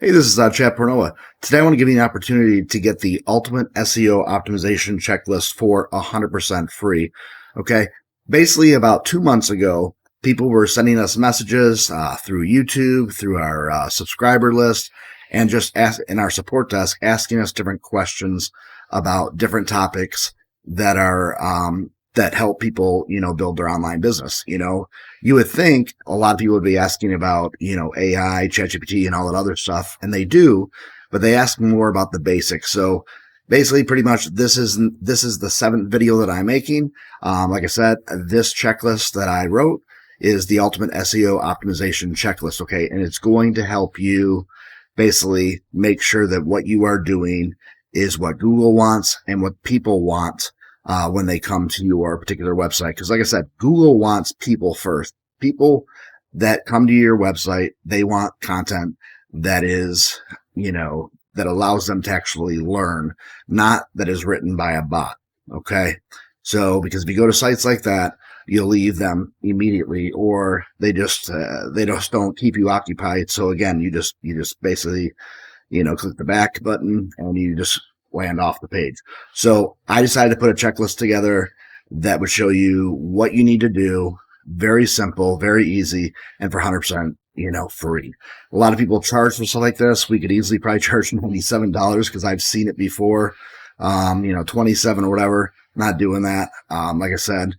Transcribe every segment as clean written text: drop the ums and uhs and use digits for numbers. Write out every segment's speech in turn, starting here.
Hey, this is Chad Pornoa. Today I want to give you an opportunity to get the ultimate SEO optimization checklist for 100% free. Okay. Basically, about 2 months ago, people were sending us messages through YouTube, through our subscriber list, and just in our support desk, asking us different questions about different topics that are that help people, build their online business. You would think a lot of people would be asking about, AI, ChatGPT, and all that other stuff, and they do, but they ask more about the basics. So basically, pretty much, this is the seventh video that I'm making. Like I said, this checklist that I wrote is the ultimate SEO optimization checklist. Okay, and it's going to help you basically make sure that what you are doing is what Google wants and what people want when they come to your particular website. Because like I said, Google wants people first. People that come to your website, they want content that is, that allows them to actually learn, not that is written by a bot. Okay. So, because if you go to sites like that, you'll leave them immediately, or they just don't keep you occupied. So again, you just basically, click the back button and you just land off the page. So I decided to put a checklist together that would show you what you need to do. Very simple, very easy, and for 100%, free. A lot of people charge for stuff like this. We could easily probably charge $97 because I've seen it before. 27 or whatever. Not doing that. Like I said,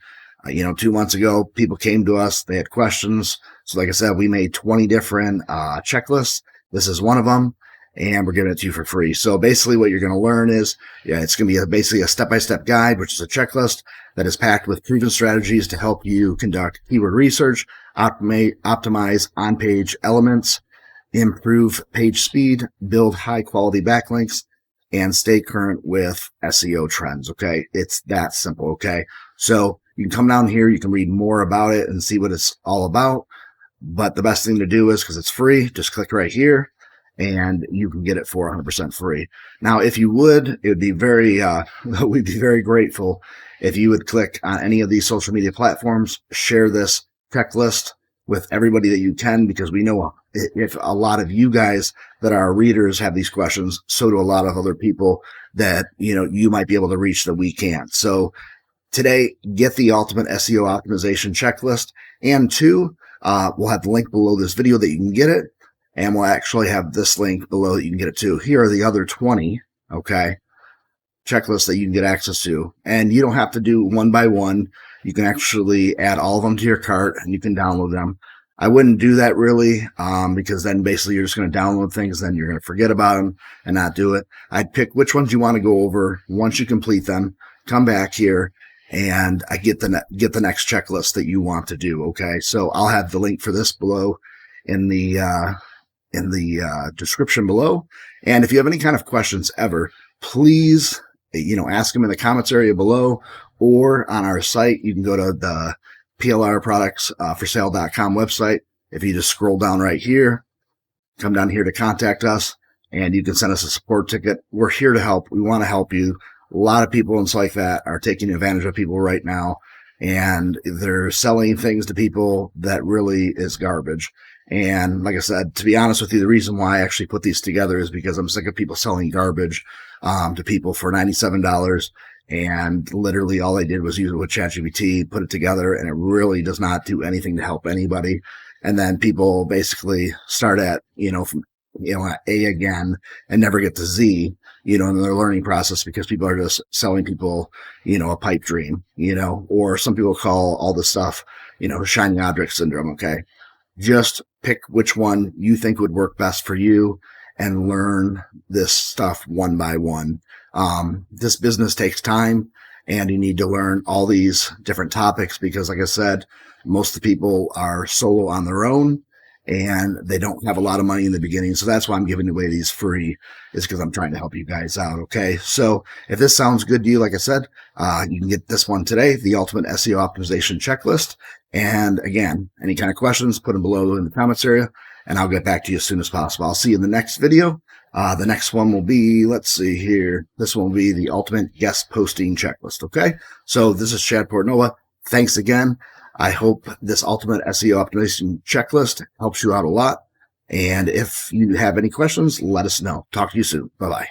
2 months ago, people came to us. They had questions. So like I said, we made 20 different checklists. This is one of them, and we're giving it to you for free. So basically what you're going to learn is, it's going to be basically a step-by-step guide, which is a checklist that is packed with proven strategies to help you conduct keyword research, optimize on-page elements, improve page speed, build high-quality backlinks, and stay current with SEO trends. Okay. It's that simple. Okay. So you can come down here, you can read more about it and see what it's all about. But the best thing to do is, because it's free, just click right here and you can get it for 100% free. Now, if you would, it would be we'd be very grateful if you would click on any of these social media platforms, share this checklist with everybody that you can, because we know if a lot of you guys that are readers have these questions, so do a lot of other people that, you might be able to reach that we can't. So today, get the ultimate SEO optimization checklist. And two, we'll have the link below this video that you can get it. And we'll actually have this link below that you can get it too. Here are the other 20, okay, checklists that you can get access to. And you don't have to do one by one. You can actually add all of them to your cart and you can download them. I wouldn't do that really, because then basically you're just going to download things, then you're going to forget about them and not do it. I'd pick which ones you want to go over. Once you complete them, come back here and I get the next checklist that you want to do. Okay. So I'll have the link for this below in the description below. And if you have any kind of questions ever, please, ask them in the comments area below, or on our site. You can go to the plrproductsforsale.com website. If you just scroll down right here, come down here to contact us, and you can send us a support ticket. We're here to help. We want to help you. A lot of people and stuff like that are taking advantage of people right now, and they're selling things to people that really is garbage. And like I said, to be honest with you, the reason why I actually put these together is because I'm sick of people selling garbage to people for $97. And literally all I did was use it with ChatGPT, put it together, and it really does not do anything to help anybody. And then people basically start at, from, at A again and never get to Z, in their learning process, because people are just selling people, a pipe dream, or some people call all this stuff, shiny object syndrome. Okay. Just pick which one you think would work best for you and learn this stuff one by one. This business takes time, and you need to learn all these different topics because, like I said, most of the people are solo on their own and they don't have a lot of money in the beginning. So that's why I'm giving away these free, is because I'm trying to help you guys out. Okay. So if this sounds good to you, like I said, you can get this one today, the ultimate SEO optimization checklist. And again, any kind of questions, put them below in the comments area, and I'll get back to you as soon as possible. I'll see you in the next video. The next one will be, let's see here. This one will be the ultimate guest posting checklist. Okay. So this is Chad Portnoa. Thanks again. I hope this ultimate SEO optimization checklist helps you out a lot. And if you have any questions, let us know. Talk to you soon. Bye-bye.